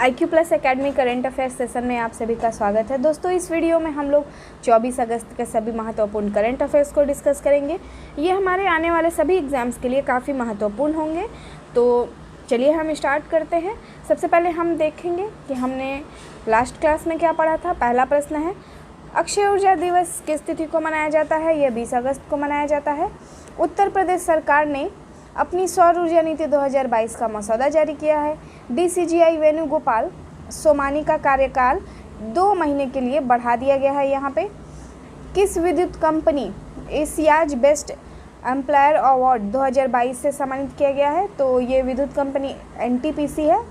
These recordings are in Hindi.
IQ plus academy current affairs session में आप सभी का स्वागत है। दोस्तों, इस वीडियो में हम लोग 24 अगस्त के सभी महत्वपूर्ण करंट अफेयर्स को डिस्कस करेंगे। ये हमारे आने वाले सभी एग्ज़ाम्स के लिए काफ़ी महत्वपूर्ण होंगे। तो चलिए हम स्टार्ट करते हैं। सबसे पहले हम देखेंगे कि हमने लास्ट क्लास में क्या पढ़ा था। पहला प्रश्न है, अक्षय ऊर्जा दिवस किस तिथि को मनाया जाता है? यह 20 अगस्त को मनाया जाता है। उत्तर प्रदेश सरकार ने अपनी सौर ऊर्जा नीति 2022 का मसौदा जारी किया है। DCGI वेणुगोपाल सोमानी का कार्यकाल 2 महीने के लिए बढ़ा दिया गया है। यहाँ पे किस विद्युत company Asia's best employer award 2022 से सम्मानित किया गया है? तो ये विद्युत कंपनी NTPC है।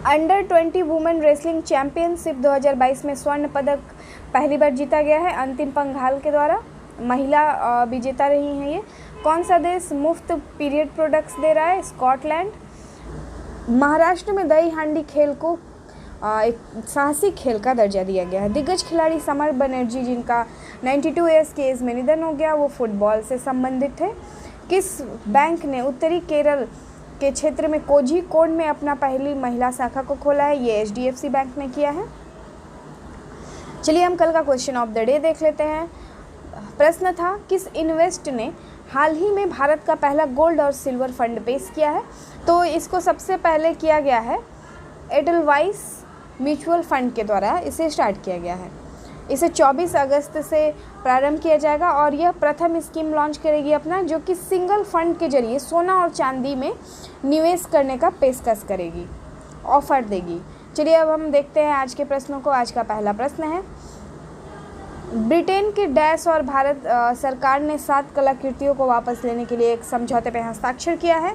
अंडर 20 वुमेन रेसलिंग चैंपियनशिप 2022 में स्वर्ण पदक पहली बार जीता गया है अंतिम पंघाल के द्वारा। महिला विजेता रही हैं ये। कौन सा देश मुफ्त पीरियड प्रोडक्ट्स दे रहा है? स्कॉटलैंड। महाराष्ट्र में दही हांडी खेल को एक साहसिक खेल का दर्जा दिया गया है। दिग्गज खिलाड़ी समर बनर्जी, जिनका 92 ईयर्स की एज में निधन हो गया, वो फुटबॉल से संबंधित थे। किस बैंक ने उत्तरी केरल के क्षेत्र में कोझिकोड में अपना पहली महिला शाखा को खोला है? ये HDFC बैंक ने किया है। चलिए हम कल का क्वेश्चन ऑफ द डे देख लेते हैं। प्रश्न था, किस इन्वेस्ट ने हाल ही में भारत का पहला गोल्ड और सिल्वर फंड पेश किया है? तो इसको सबसे पहले किया गया है एडलवाइस म्यूचुअल फंड के द्वारा इसे स्टार्ट किया गया है। इसे 24 अगस्त से प्रारंभ किया जाएगा और यह प्रथम स्कीम लॉन्च करेगी अपना, जो कि सिंगल फंड के जरिए सोना और चांदी में निवेश करने का पेशकश करेगी, ऑफर देगी। चलिए अब हम देखते हैं आज के प्रश्नों को। आज का पहला प्रश्न है, ब्रिटेन के डैश और भारत सरकार ने 7 कलाकृतियों को वापस लेने के लिए एक समझौते पर हस्ताक्षर किया है।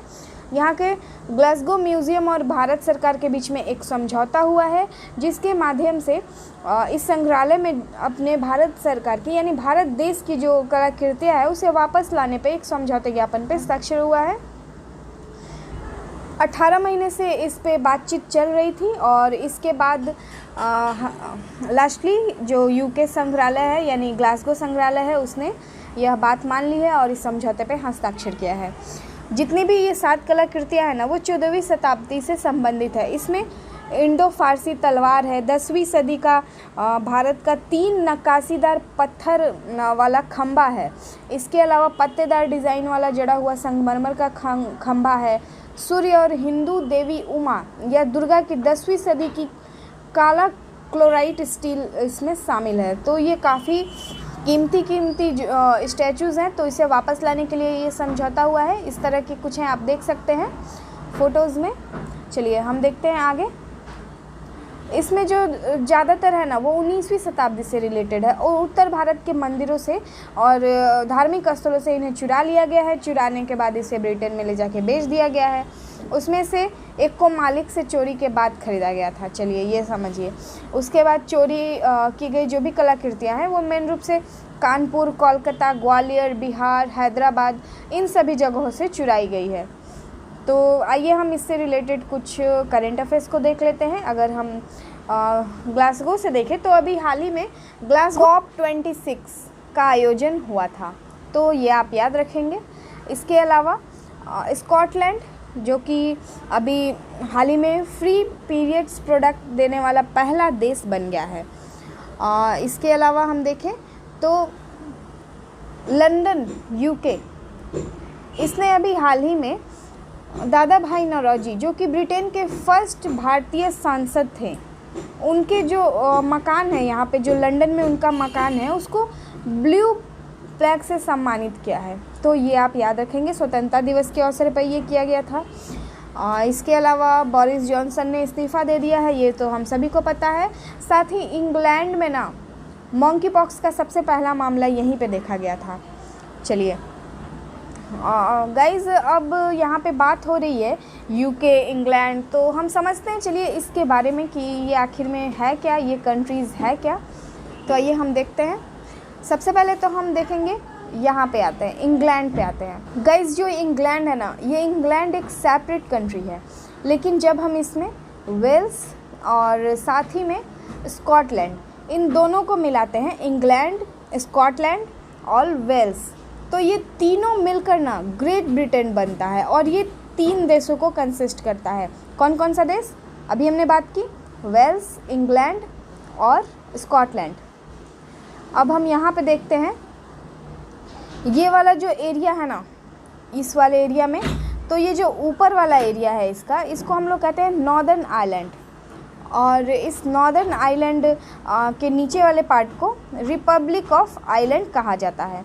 यहाँ के ग्लासगो म्यूज़ियम और भारत सरकार के बीच में एक समझौता हुआ है, जिसके माध्यम से इस संग्रहालय में अपने भारत सरकार की यानी भारत देश की जो कलाकृतियाँ हैं उसे वापस लाने पे एक समझौते ज्ञापन पे हस्ताक्षर हुआ है। 18 महीने से इस पे बातचीत चल रही थी और इसके बाद लास्टली जो UK संग्रहालय है यानी ग्लासगो संग्रहालय है, उसने यह बात मान ली है और इस समझौते पे हस्ताक्षर किया है। जितनी भी ये 7 कलाकृतियाँ हैं ना, वो 14वीं शताब्दी से संबंधित है। इसमें इंडो फारसी तलवार है, 10वीं सदी का भारत का 3 नक्काशीदार पत्थर वाला खंबा है। इसके अलावा पत्तेदार डिज़ाइन वाला जड़ा हुआ संगमरमर का खंबा है। सूर्य और हिंदू देवी उमा या दुर्गा की 10वीं सदी की काला क्लोराइट स्टील इसमें शामिल है। तो ये काफ़ी कीमती स्टैचूज़ हैं, तो इसे वापस लाने के लिए ये समझौता हुआ है। इस तरह के कुछ हैं, आप देख सकते हैं फ़ोटोज़ में। चलिए हम देखते हैं आगे। इसमें जो ज़्यादातर है ना, वो 19वीं शताब्दी से रिलेटेड है और उत्तर भारत के मंदिरों से और धार्मिक स्थलों से इन्हें चुरा लिया गया है। चुराने के बाद इसे ब्रिटेन में ले जाके बेच दिया गया है। उसमें से एक को मालिक से चोरी के बाद ख़रीदा गया था। चलिए ये समझिए। उसके बाद चोरी की गई जो भी कलाकृतियाँ हैं वो मेन रूप से कानपुर, कोलकाता, ग्वालियर, बिहार, हैदराबाद, इन सभी जगहों से चुराई गई है। तो आइए हम इससे रिलेटेड कुछ करंट अफेयर्स को देख लेते हैं। अगर हम ग्लासगो से देखें तो अभी हाल ही में ग्लासगो COP26 का आयोजन हुआ था, तो ये आप याद रखेंगे। इसके अलावा स्कॉटलैंड, जो कि अभी हाल ही में फ्री पीरियड्स प्रोडक्ट देने वाला पहला देश बन गया है। इसके अलावा हम देखें तो लंदन UK, इसने अभी हाल ही में दादा भाई नौरोजी, जो कि ब्रिटेन के फर्स्ट भारतीय सांसद थे, उनके जो मकान है यहाँ पे, जो लंदन में उनका मकान है, उसको ब्लू फ्लैग से सम्मानित किया है। तो ये आप याद रखेंगे। स्वतंत्रता दिवस के अवसर पर ये किया गया था। इसके अलावा बोरिस जॉनसन ने इस्तीफ़ा दे दिया है, ये तो हम सभी को पता है। साथ ही इंग्लैंड में ना मंकी पॉक्स का सबसे पहला मामला यहीं पे देखा गया था। चलिए गाइज़, अब यहाँ पे बात हो रही है UK, इंग्लैंड, तो हम समझते हैं चलिए इसके बारे में कि ये आखिर में है क्या, ये कंट्रीज़ है क्या। तो आइए हम देखते हैं। सबसे पहले तो हम देखेंगे, यहाँ पे आते हैं, इंग्लैंड पे आते हैं। गाइज़, जो इंग्लैंड है ना, ये इंग्लैंड एक सेपरेट कंट्री है, लेकिन जब हम इसमें वेल्स और साथ ही में स्कॉटलैंड, इन दोनों को मिलाते हैं, इंग्लैंड, स्कॉटलैंड और वेल्स, तो ये तीनों मिलकर ना ग्रेट ब्रिटेन बनता है और ये 3 देशों को कंसिस्ट करता है। कौन कौन सा देश? अभी हमने बात की वेल्स, इंग्लैंड और स्कॉटलैंड। अब हम यहाँ पे देखते हैं ये वाला जो एरिया है ना, इस वाले एरिया में, तो ये जो ऊपर वाला एरिया है इसको हम लोग कहते हैं नॉर्दर्न आइलैंड, और इस नॉर्दर्न आइलैंड के नीचे वाले पार्ट को रिपब्लिक ऑफ आइलैंड कहा जाता है।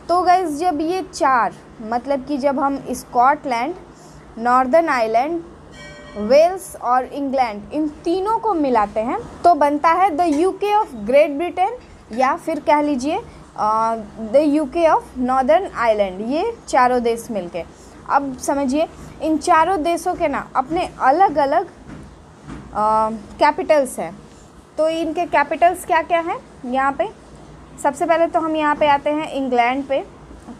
तो गाइस जब ये चार, मतलब कि जब हम स्कॉटलैंड, नॉर्दर्न आइलैंड, वेल्स और इंग्लैंड, इन तीनों को मिलाते हैं तो बनता है the UK of great Britain, या फिर कह लीजिए the UK of northern island. ये चारों देश मिलके, अब समझिए इन चारों देशों के ना अपने अलग अलग कैपिटल्स हैं। तो इनके कैपिटल्स क्या क्या हैं यहाँ पे? सबसे पहले तो हम यहाँ पे आते हैं इंग्लैंड पे,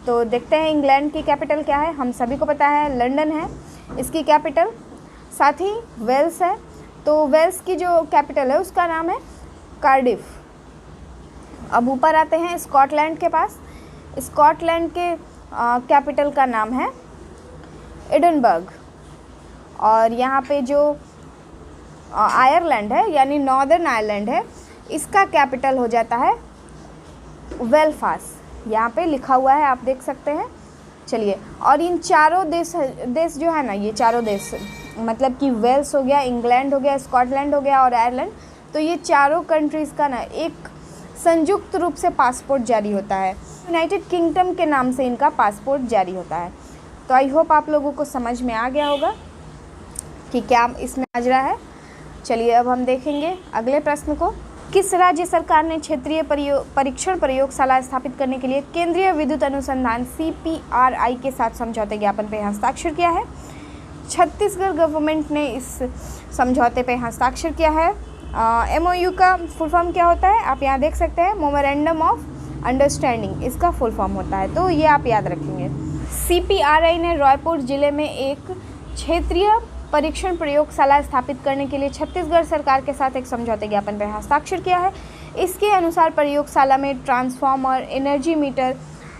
तो देखते हैं इंग्लैंड की कैपिटल क्या है। हम सभी को पता है लंदन है इसकी कैपिटल, साथ ही वेल्स है, तो वेल्स की जो कैपिटल है उसका नाम है कार्डिफ। अब ऊपर आते हैं स्कॉटलैंड के पास, स्कॉटलैंड के कैपिटल का नाम है एडिनबर्ग। और यहाँ पे जो आयरलैंड है यानी नॉर्दर्न आयरलैंड है, इसका कैपिटल हो जाता है बेलफास्ट, यहाँ पे लिखा हुआ है, आप देख सकते हैं। चलिए, और इन चारों देश जो है ना, ये चारों देश मतलब कि वेल्स हो गया, इंग्लैंड हो गया, स्कॉटलैंड हो गया और आयरलैंड, तो ये चारों कंट्रीज़ का ना एक संयुक्त रूप से पासपोर्ट जारी होता है। यूनाइटेड किंगडम के नाम से इनका पासपोर्ट जारी होता है। तो आई होप आप लोगों को समझ में आ गया होगा कि क्या इसमें माजरा है। चलिए अब हम देखेंगे अगले प्रश्न को। किस राज्य सरकार ने क्षेत्रीय परीक्षण प्रयोगशाला स्थापित करने के लिए केंद्रीय विद्युत अनुसंधान CPRI के साथ समझौते ज्ञापन पर हस्ताक्षर किया है? छत्तीसगढ़ गवर्नमेंट ने इस समझौते पर हस्ताक्षर किया है। MOU का फुल फॉर्म क्या होता है आप यहाँ देख सकते हैं, मेमोरेंडम ऑफ अंडरस्टैंडिंग इसका फुल फॉर्म होता है, तो ये आप याद रखेंगे। CPRI ने रायपुर जिले में एक क्षेत्रीय परीक्षण प्रयोगशाला स्थापित करने के लिए छत्तीसगढ़ सरकार के साथ एक समझौते ज्ञापन पर हस्ताक्षर किया है। इसके अनुसार प्रयोगशाला में transformer, energy meter,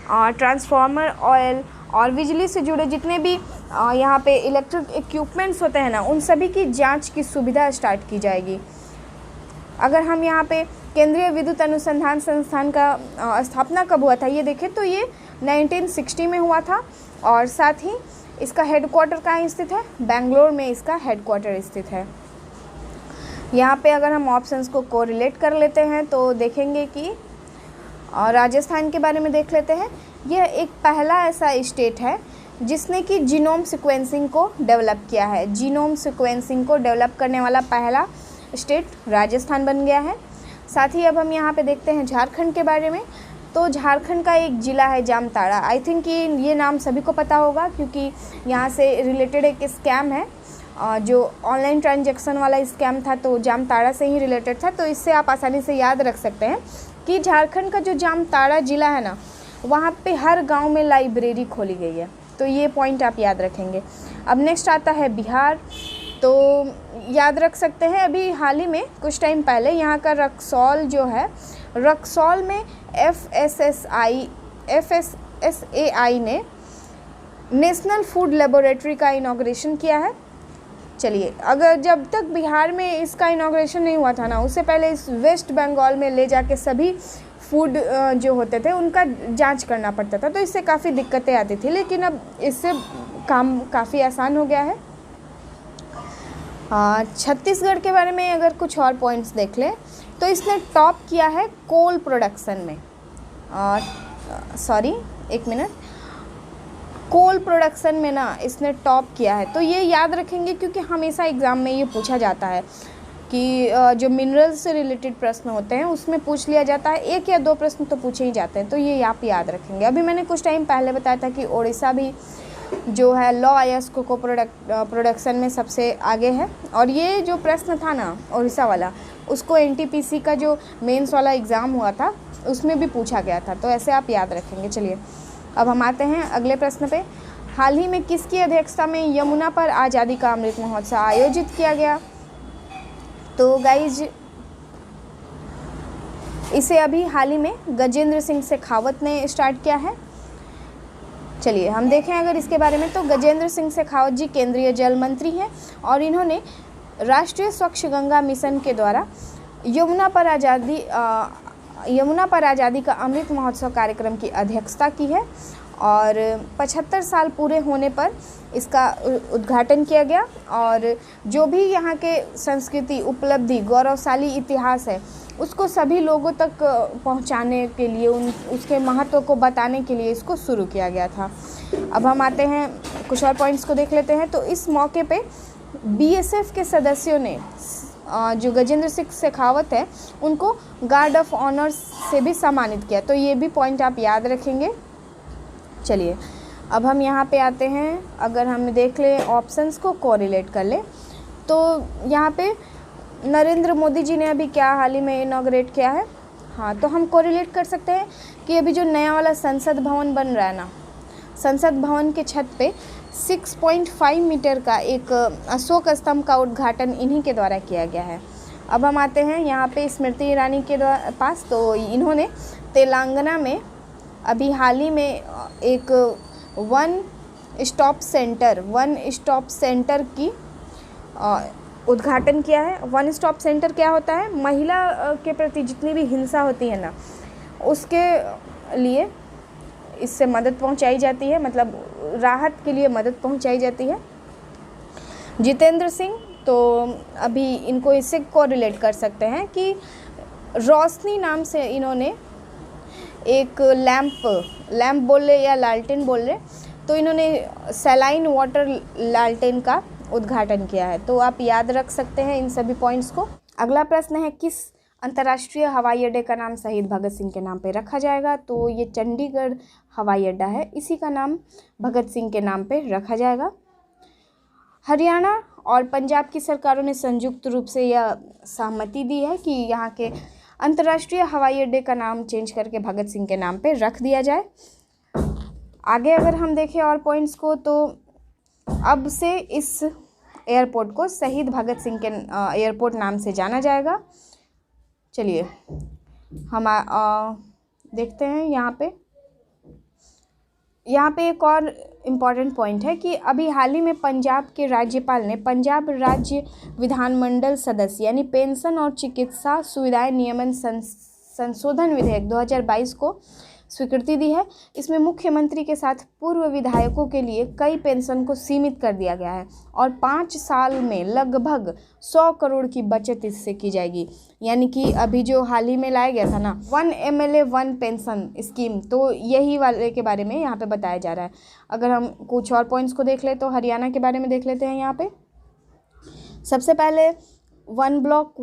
transformer, oil और बिजली से जुड़े जितने भी यहाँ पे इलेक्ट्रिक इक्विपमेंट्स होते हैं ना, उन सभी की जांच की सुविधा स्टार्ट की जाएगी। अगर हम यहाँ पे केंद्रीय विद्युत अनुसंधान संस्थान का स्थापना कब हुआ था ये देखें तो ये 1960 में हुआ था, और साथ ही इसका हेडक्वार्टर कहाँ स्थित है? बेंगलोर में इसका हेडक्वार्टर स्थित है। यहाँ पे अगर हम ऑप्शंस को कोरिलेट कर लेते हैं तो देखेंगे कि राजस्थान के बारे में देख लेते हैं। यह एक पहला ऐसा स्टेट है जिसने कि जीनोम सीक्वेंसिंग को डेवलप किया है। जीनोम सीक्वेंसिंग को डेवलप करने वाला पहला स्टेट राजस्थान बन गया है। साथ ही अब हम यहाँ पे देखते हैं झारखंड के बारे में। तो झारखंड का एक ज़िला है जामताड़ा। आई थिंक ये नाम सभी को पता होगा क्योंकि यहाँ से रिलेटेड एक स्कैम है, जो ऑनलाइन ट्रांजैक्शन वाला स्कैम था, तो जामताड़ा से ही रिलेटेड था। तो इससे आप आसानी से याद रख सकते हैं कि झारखंड का जो जामताड़ा ज़िला है ना, वहाँ पे हर गांव में लाइब्रेरी खोली गई है, तो ये पॉइंट आप याद रखेंगे। अब नेक्स्ट आता है बिहार। तो याद रख सकते हैं अभी हाल ही में कुछ टाइम पहले यहाँ का रक्सौल जो है, रक्सौल में FSSAI ने नेशनल फूड लेबोरेटरी का इनॉग्रेशन किया है। चलिए, अगर जब तक बिहार में इसका इनॉग्रेशन नहीं हुआ था ना, उससे पहले इस वेस्ट बंगाल में ले जाके सभी फूड जो होते थे उनका जांच करना पड़ता था, तो इससे काफ़ी दिक्कतें आती थी, लेकिन अब इससे काम काफ़ी आसान हो गया है। छत्तीसगढ़ के बारे में अगर कुछ और पॉइंट्स देख लें तो इसने टॉप किया है कोल प्रोडक्शन में। कोल प्रोडक्शन में ना इसने टॉप किया है। तो ये याद रखेंगे क्योंकि हमेशा एग्ज़ाम में ये पूछा जाता है कि जो मिनरल्स से रिलेटेड प्रश्न होते हैं उसमें पूछ लिया जाता है, एक या दो प्रश्न तो पूछे ही जाते हैं, तो ये आप याद रखेंगे। अभी मैंने कुछ टाइम पहले बताया था कि उड़ीसा भी जो है लॉ आयस कोको प्रोडक्शन में सबसे आगे है, और ये जो प्रश्न था ना उड़ीसा वाला, उसको NTPC का जो मेंस वाला एग्ज़ाम हुआ था उसमें भी पूछा गया था, तो ऐसे आप याद रखेंगे। चलिए अब हम आते हैं अगले प्रश्न पे। हाल ही में किसकी अध्यक्षता में यमुना पर आज़ादी का अमृत महोत्सव आयोजित किया गया? तो गाइज इसे अभी हाल ही में गजेंद्र सिंह शेखावत ने स्टार्ट किया है। चलिए हम देखें अगर इसके बारे में, तो गजेंद्र सिंह शेखावत जी केंद्रीय जल मंत्री हैं और इन्होंने राष्ट्रीय स्वच्छ गंगा मिशन के द्वारा यमुना पर आज़ादी का अमृत महोत्सव कार्यक्रम की अध्यक्षता की है और 75 साल पूरे होने पर इसका उद्घाटन किया गया। और जो भी यहाँ के संस्कृति, उपलब्धि, गौरवशाली इतिहास है उसको सभी लोगों तक पहुँचाने के लिए, उसके महत्व को बताने के लिए इसको शुरू किया गया था। अब हम आते हैं कुछ और पॉइंट्स को देख लेते हैं। तो इस मौके पे बीएसएफ के सदस्यों ने जो गजेंद्र सिंह शेखावत है उनको गार्ड ऑफ ऑनर से भी सम्मानित किया। तो ये भी पॉइंट आप याद रखेंगे। चलिए अब हम यहाँ पे आते हैं। अगर हम देख लें ऑप्शंस को कोरिलेट कर लें तो यहाँ पे नरेंद्र मोदी जी ने अभी क्या हाल ही में इनॉग्रेट किया है। हाँ, तो हम कोरिलेट कर सकते हैं कि अभी जो नया वाला संसद भवन बन रहा है ना, संसद भवन के छत पे 6.5 मीटर का एक अशोक स्तंभ का उद्घाटन इन्हीं के द्वारा किया गया है। अब हम आते हैं यहाँ पे स्मृति ईरानी के पास। तो इन्होंने तेलंगाना में अभी हाल ही में एक वन स्टॉप सेंटर की उद्घाटन किया है। वन स्टॉप सेंटर क्या होता है? महिला के प्रति जितनी भी हिंसा होती है ना, उसके लिए इससे मदद पहुंचाई जाती है, मतलब राहत के लिए मदद पहुंचाई जाती है। जितेंद्र सिंह, तो अभी इनको इससे कोरिलेट कर सकते हैं कि रोशनी नाम से इन्होंने एक लैंप बोल रहे या लालटेन बोल रहे, तो इन्होंने सैलाइन वाटर लालटेन का उद्घाटन किया है। तो आप याद रख सकते हैं इन सभी पॉइंट्स को। अगला प्रश्न है, किस अंतर्राष्ट्रीय हवाई अड्डे का नाम शहीद भगत सिंह के नाम पे रखा जाएगा? तो ये चंडीगढ़ हवाई अड्डा है, इसी का नाम भगत सिंह के नाम पे रखा जाएगा। हरियाणा और पंजाब की सरकारों ने संयुक्त रूप से यह सहमति दी है कि यहाँ के अंतर्राष्ट्रीय हवाई अड्डे का नाम चेंज करके भगत सिंह के नाम पे रख दिया जाए। आगे अगर हम देखें और पॉइंट्स को, तो अब से इस एयरपोर्ट को शहीद भगत सिंह के एयरपोर्ट नाम से जाना जाएगा। चलिए हम देखते हैं यहाँ पे एक और इम्पॉर्टेंट पॉइंट है कि अभी हाल ही में पंजाब के राज्यपाल ने पंजाब राज्य विधानमंडल सदस्य यानी पेंशन और चिकित्सा सुविधाएं नियमन संशोधन विधेयक 2022 को स्वीकृति दी है। इसमें मुख्यमंत्री के साथ पूर्व विधायकों के लिए कई पेंशन को सीमित कर दिया गया है और 5 साल में लगभग 100 करोड़ की बचत इससे की जाएगी। यानी कि अभी जो हाल ही में लाया गया था ना 1 MLA 1 पेंशन स्कीम, तो यही वाले के बारे में यहाँ पे बताया जा रहा है। अगर हम कुछ और पॉइंट्स को देख ले तो हरियाणा के बारे में देख लेते हैं। यहाँ पे सबसे पहले 1 ब्लॉक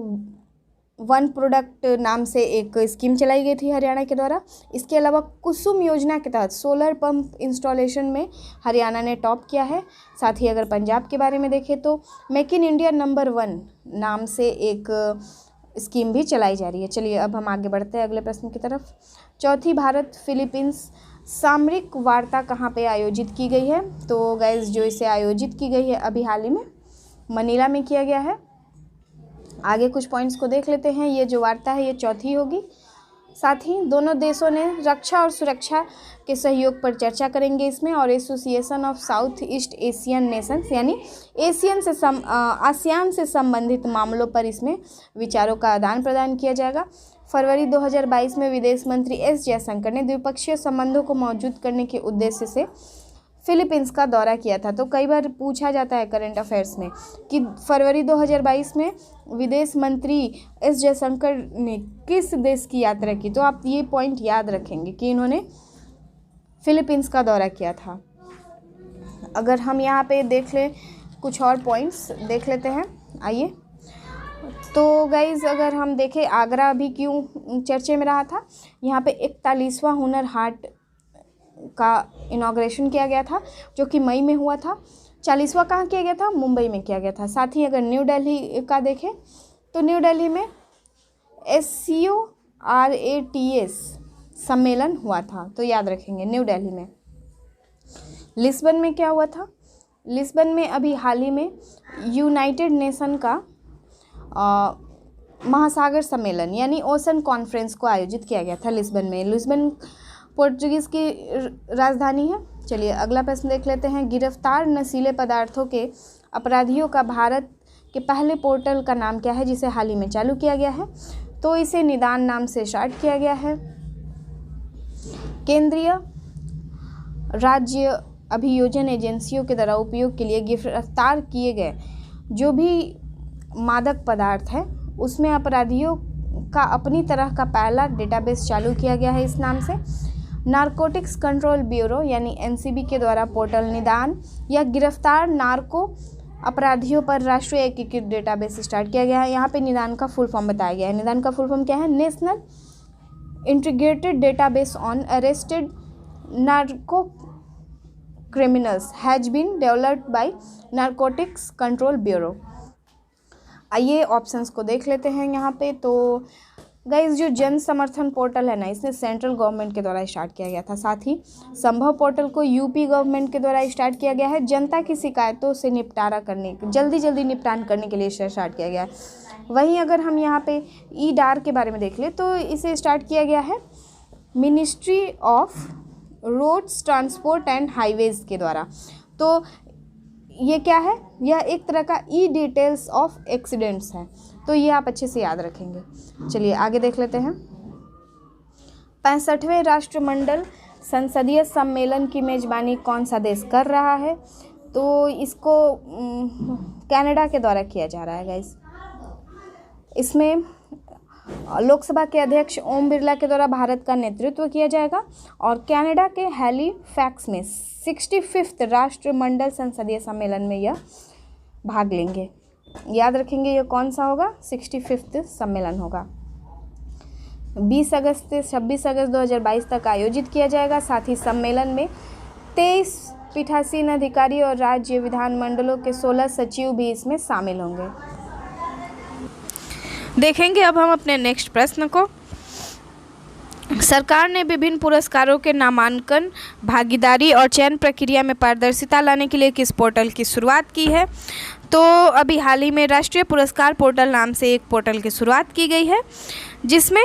1 प्रोडक्ट नाम से एक स्कीम चलाई गई थी हरियाणा के द्वारा। इसके अलावा कुसुम योजना के तहत सोलर पंप इंस्टॉलेशन में हरियाणा ने टॉप किया है। साथ ही अगर पंजाब के बारे में देखें तो मेक इन इंडिया नंबर 1 नाम से एक स्कीम भी चलाई जा रही है। चलिए अब हम आगे बढ़ते हैं अगले प्रश्न की तरफ। चौथी भारत फिलीपींस सामरिक वार्ता कहाँ पे आयोजित की गई है? तो गाइज जो इसे आयोजित की गई है अभी हाल ही में मनीला में किया गया है। आगे कुछ पॉइंट्स को देख लेते हैं। ये जो वार्ता है ये चौथी होगी। साथ ही दोनों देशों ने रक्षा और सुरक्षा के सहयोग पर चर्चा करेंगे इसमें, और association of south east Asian Nations यानी आसियान से संबंधित मामलों पर इसमें विचारों का आदान प्रदान किया जाएगा। फरवरी 2022 में विदेश मंत्री एस जयशंकर ने द्विपक्षीय संबंधों को मजबूत करने के उद्देश्य से फिलीपींस का दौरा किया था। तो कई बार पूछा जाता है करंट अफेयर्स में कि फरवरी 2022 में विदेश मंत्री एस जयशंकर ने किस देश की यात्रा की। तो आप ये पॉइंट याद रखेंगे कि इन्होंने फिलीपींस का दौरा किया था। अगर हम यहाँ पे देख लें कुछ और पॉइंट्स देख लेते हैं। आइए, तो गाइज़ अगर हम देखें आगरा अभी क्यों चर्चे में रहा था, यहाँ पे 41वां हुनर हाट का इनॉग्रेशन किया गया था जो कि मई में हुआ था। 40वां कहाँ किया गया था? मुंबई में किया गया था। साथ ही अगर न्यू दिल्ली का देखें तो न्यू दिल्ली में SCORATS सम्मेलन हुआ था, तो याद रखेंगे न्यू दिल्ली में। लिस्बन में क्या हुआ था? लिस्बन में अभी हाल ही में यूनाइटेड नेशन का महासागर सम्मेलन यानी ओशन कॉन्फ्रेंस को आयोजित किया गया था लिस्बन में। लिस्बन पोर्चुगीज़ की राजधानी है। चलिए अगला प्रश्न देख लेते हैं। गिरफ्तार नशीले पदार्थों के अपराधियों का भारत कि पहले पोर्टल का नाम क्या है जिसे हाल ही में चालू किया गया है, तो इसे निदान नाम से स्टार्ट किया गया है। केंद्रीय राज्य अभियोजन एजेंसियों के द्वारा उपयोग के लिए गिरफ्तार किए गए जो भी मादक पदार्थ है उसमें अपराधियों का अपनी तरह का पहला डेटाबेस चालू किया गया है। इस नाम से नारकोटिक्स कंट्रोल ब्यूरो यानी एनसीबी के द्वारा पोर्टल निदान या गिरफ्तार नार्को अपराधियों पर राष्ट्रीय एकीकृत डेटाबेस स्टार्ट किया गया है। यहाँ पे निदान का फुल फॉर्म बताया गया है। निदान का फुल फॉर्म क्या है? National Integrated Database on Arrested Narco Criminals has been developed by Narcotics Control Bureau. आइए ऑप्शंस को देख लेते हैं यहाँ पे। तो गाइस जो जन समर्थन पोर्टल है ना, इसने सेंट्रल गवर्नमेंट के द्वारा स्टार्ट किया गया था। साथ ही संभव पोर्टल को यूपी गवर्नमेंट के द्वारा स्टार्ट किया गया है। जनता की शिकायतों से निपटारा करने जल्दी निपटान करने के लिए स्टार्ट किया गया है। वहीं अगर हम यहाँ पे ई डार के बारे में देख ले तो इसे स्टार्ट किया गया है Ministry of Roads Transport and Highways के द्वारा। तो ये क्या है? यह एक तरह का ई डिटेल्स ऑफ एक्सीडेंट्स है, तो ये आप अच्छे से याद रखेंगे। चलिए आगे देख लेते हैं। 65वें राष्ट्रमंडल संसदीय सम्मेलन की मेजबानी कौन सा देश कर रहा है? तो इसको कनाडा के द्वारा किया जा रहा है गाइस। इसमें लोकसभा के अध्यक्ष ओम बिरला के द्वारा भारत का नेतृत्व किया जाएगा और कनाडा के हैलीफैक्स में 65वें राष्ट्रमंडल संसदीय सम्मेलन में यह भाग लेंगे। याद रखेंगे ये कौन सा होगा? 65वें सम्मेलन होगा। 20 अगस्त से 26 अगस्त 2022 तक आयोजित किया जाएगा। साथ ही सम्मेलन में 23 पीठासीन अधिकारी और राज्य विधानमंडलों के 16 सचिव भी इसमें शामिल होंगे। देखेंगे अब हम अपने नेक्स्ट प्रश्न को। सरकार ने विभिन्न पुरस्कारों के नामांकन, भागीदारी और चयन प्रक्रिया में पारदर्शिता लाने के लिए किस पोर्टल की शुरुआत की है? तो अभी हाल ही में राष्ट्रीय पुरस्कार पोर्टल नाम से एक पोर्टल की शुरुआत की गई है, जिसमें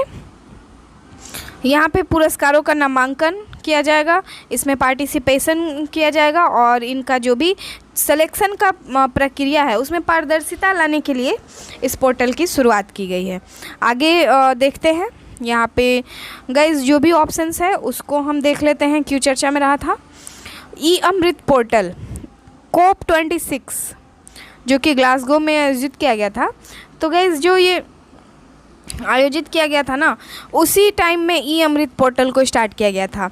यहाँ पे पुरस्कारों का नामांकन किया जाएगा, इसमें पार्टिसिपेशन किया जाएगा और इनका जो भी सिलेक्शन का प्रक्रिया है उसमें पारदर्शिता लाने के लिए इस पोर्टल की शुरुआत की गई है। आगे देखते हैं। यहाँ पे गाइस जो भी ऑप्शंस है उसको हम देख लेते हैं, क्यों चर्चा में रहा था। ई अमृत पोर्टल COP 26 जो कि ग्लासगो में आयोजित किया गया था। तो गाइस जो ये आयोजित किया गया था ना, उसी टाइम में ई अमृत पोर्टल को स्टार्ट किया गया था।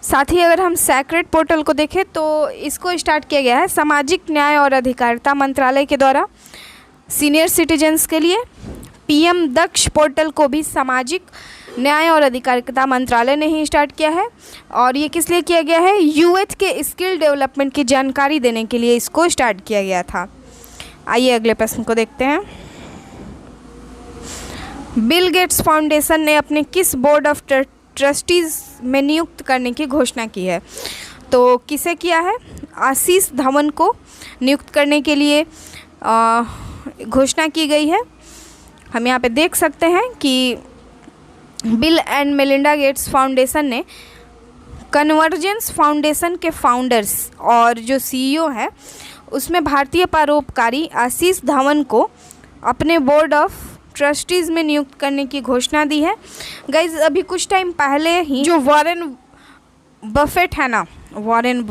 साथ ही अगर हम सेक्रेट पोर्टल को देखें तो इसको स्टार्ट किया गया है सामाजिक न्याय और अधिकारिता मंत्रालय के द्वारा सीनियर सिटीजन्स के लिए। PM दक्ष पोर्टल को भी सामाजिक न्याय और अधिकारिता मंत्रालय ने ही स्टार्ट किया है और ये किस लिए किया गया है? यूथ के स्किल डेवलपमेंट की जानकारी देने के लिए इसको स्टार्ट किया गया था। आइए अगले प्रश्न को देखते हैं। बिल गेट्स फाउंडेशन ने अपने किस बोर्ड ऑफ ट्रस्टीज में नियुक्त करने की घोषणा की है? तो किसे किया है? आशीष धवन को नियुक्त करने के लिए घोषणा की गई है। हम यहाँ पे देख सकते हैं कि bill and Melinda Gates foundation ने कन्वर्जेंस फाउंडेशन के फाउंडर्स और जो CEO है उसमें भारतीय परोपकारी आशीष धवन को अपने बोर्ड ऑफ ट्रस्टीज़ में नियुक्त करने की घोषणा दी है। गाइज अभी कुछ टाइम पहले ही जो वॉरेन बफेट है ना, वॉरेन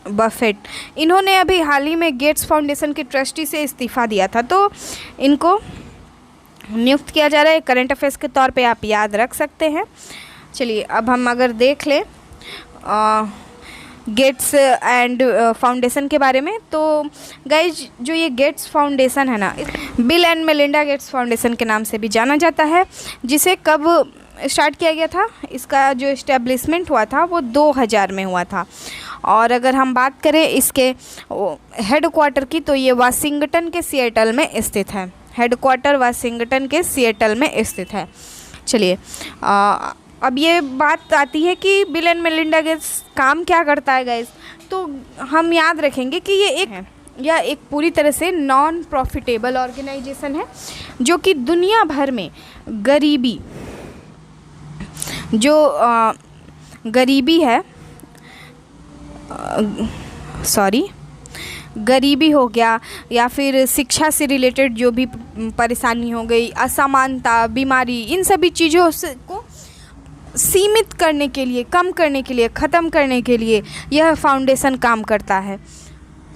बफेट, इन्होंने अभी हाल ही में गेट्स फाउंडेशन के ट्रस्टी से इस्तीफ़ा दिया था, तो इनको नियुक्त किया जा रहा है। करंट अफेयर्स के तौर पे आप याद रख सकते हैं। चलिए अब हम अगर देख लें गेट्स एंड फाउंडेशन के बारे में, तो गाइज जो ये गेट्स फाउंडेशन है ना, bill and Melinda Gates foundation के नाम से भी जाना जाता है, जिसे कब स्टार्ट किया गया था? इसका जो इस्टेब्लिशमेंट हुआ था वो 2000 में हुआ था। और अगर हम बात करें इसके हेडक्वार्टर की, तो ये वाशिंगटन के सिएटल में स्थित है। हेडक्वार्टर वाशिंगटन के सिएटल में स्थित है। चलिए अब ये बात आती है कि बिल एंड मेलिंडा गेट्स काम क्या करता है गाइस, तो हम याद रखेंगे कि यह एक पूरी तरह से नॉन प्रॉफिटेबल ऑर्गेनाइजेशन है जो कि दुनिया भर में गरीबी हो गया या फिर शिक्षा से रिलेटेड जो भी परेशानी हो गई, असमानता, बीमारी, इन सभी चीज़ों से को सीमित करने के लिए, कम करने के लिए, ख़त्म करने के लिए यह फाउंडेशन काम करता है।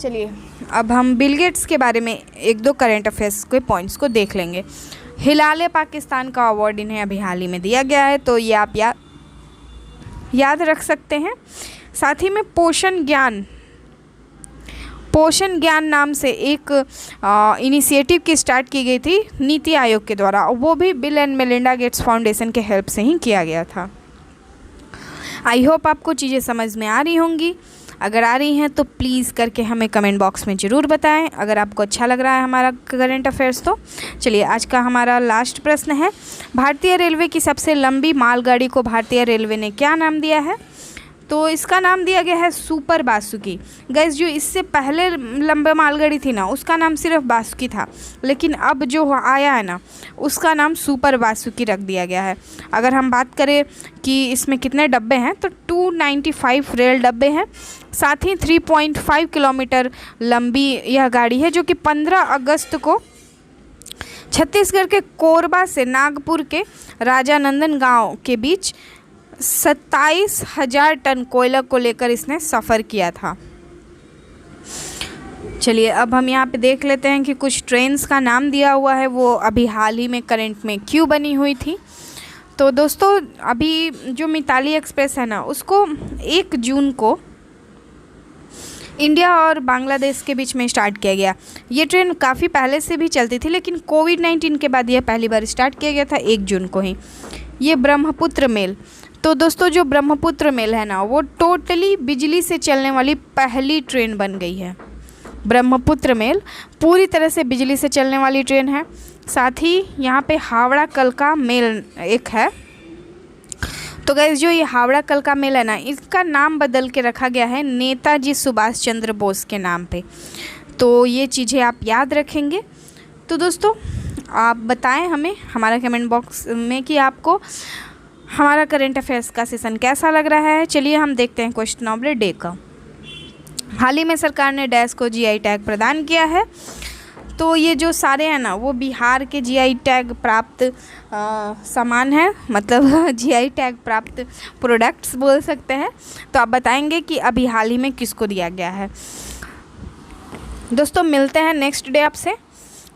चलिए अब हम बिल गेट्स के बारे में एक दो करंट अफेयर्स के पॉइंट्स को देख लेंगे। हिलाल पाकिस्तान का अवार्ड इन्हें अभी हाल ही में दिया गया है, तो ये आप याद रख सकते हैं। साथ ही में पोषण ज्ञान नाम से एक इनिशिएटिव की स्टार्ट की गई थी नीति आयोग के द्वारा, और वो भी bill and Melinda Gates foundation के हेल्प से ही किया गया था। आई होप आपको चीज़ें समझ में आ रही होंगी। अगर आ रही हैं तो प्लीज़ करके हमें कमेंट बॉक्स में ज़रूर बताएं। अगर आपको अच्छा लग रहा है हमारा करंट अफेयर्स तो चलिए आज का हमारा लास्ट प्रश्न है, भारतीय रेलवे की सबसे लंबी मालगाड़ी को भारतीय रेलवे ने क्या नाम दिया है? तो इसका नाम दिया गया है सुपर बासुकी। गाइस, जो इससे पहले लंबा मालगाड़ी थी ना, उसका नाम सिर्फ बासुकी था, लेकिन अब जो आया है ना, उसका नाम सुपर बासुकी रख दिया गया है। अगर हम बात करें कि इसमें कितने डब्बे हैं, तो 295 रेल डब्बे हैं। साथ ही 3.5 किलोमीटर लंबी यह गाड़ी है, जो कि 15 अगस्त को छत्तीसगढ़ के कोरबा से नागपुर के राजानंदन गांव के बीच 27,000 टन कोयला को लेकर इसने सफ़र किया था। चलिए अब हम यहाँ पे देख लेते हैं कि कुछ ट्रेन्स का नाम दिया हुआ है, वो अभी हाल ही में करंट में क्यों बनी हुई थी। तो दोस्तों, अभी जो मिताली एक्सप्रेस है ना, उसको 1 जून को इंडिया और बांग्लादेश के बीच में स्टार्ट किया गया। ये ट्रेन काफ़ी पहले से भी चलती थी, लेकिन कोविड-19 के बाद यह पहली बार स्टार्ट किया गया था 1 जून को ही। ये ब्रह्मपुत्र मेल, तो दोस्तों जो ब्रह्मपुत्र मेल है ना, वो टोटली बिजली से चलने वाली पहली ट्रेन बन गई है। ब्रह्मपुत्र मेल पूरी तरह से बिजली से चलने वाली ट्रेन है। साथ ही यहाँ पे हावड़ा कलका मेल एक है। तो गाइस, जो ये हावड़ा कलका मेल है ना, इसका नाम बदल के रखा गया है नेताजी सुभाष चंद्र बोस के नाम पे। तो ये चीज़ें आप याद रखेंगे। तो दोस्तों, आप बताएं हमें हमारा कमेंट बॉक्स में कि आपको हमारा करंट अफेयर्स का सेशन कैसा लग रहा है। चलिए हम देखते हैं क्वेश्चन ऑफ द डे का। हाल ही में सरकार ने डैश को जीआई टैग प्रदान किया है। तो ये जो सारे हैं ना, वो बिहार के जीआई टैग प्राप्त सामान है, मतलब जीआई टैग प्राप्त प्रोडक्ट्स बोल सकते हैं। तो आप बताएंगे कि अभी हाल ही में किसको दिया गया है। दोस्तों, मिलते हैं नेक्स्ट डे आपसे।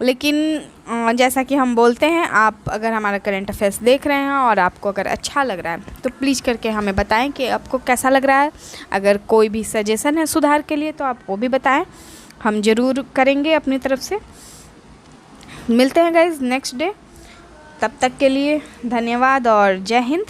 लेकिन जैसा कि हम बोलते हैं, आप अगर हमारा करंट अफेयर्स देख रहे हैं और आपको अगर अच्छा लग रहा है तो प्लीज़ करके हमें बताएं कि आपको कैसा लग रहा है। अगर कोई भी सजेशन है सुधार के लिए तो आप वो भी बताएं, हम ज़रूर करेंगे अपनी तरफ से। मिलते हैं गाइज नेक्स्ट डे, तब तक के लिए धन्यवाद और जय हिंद।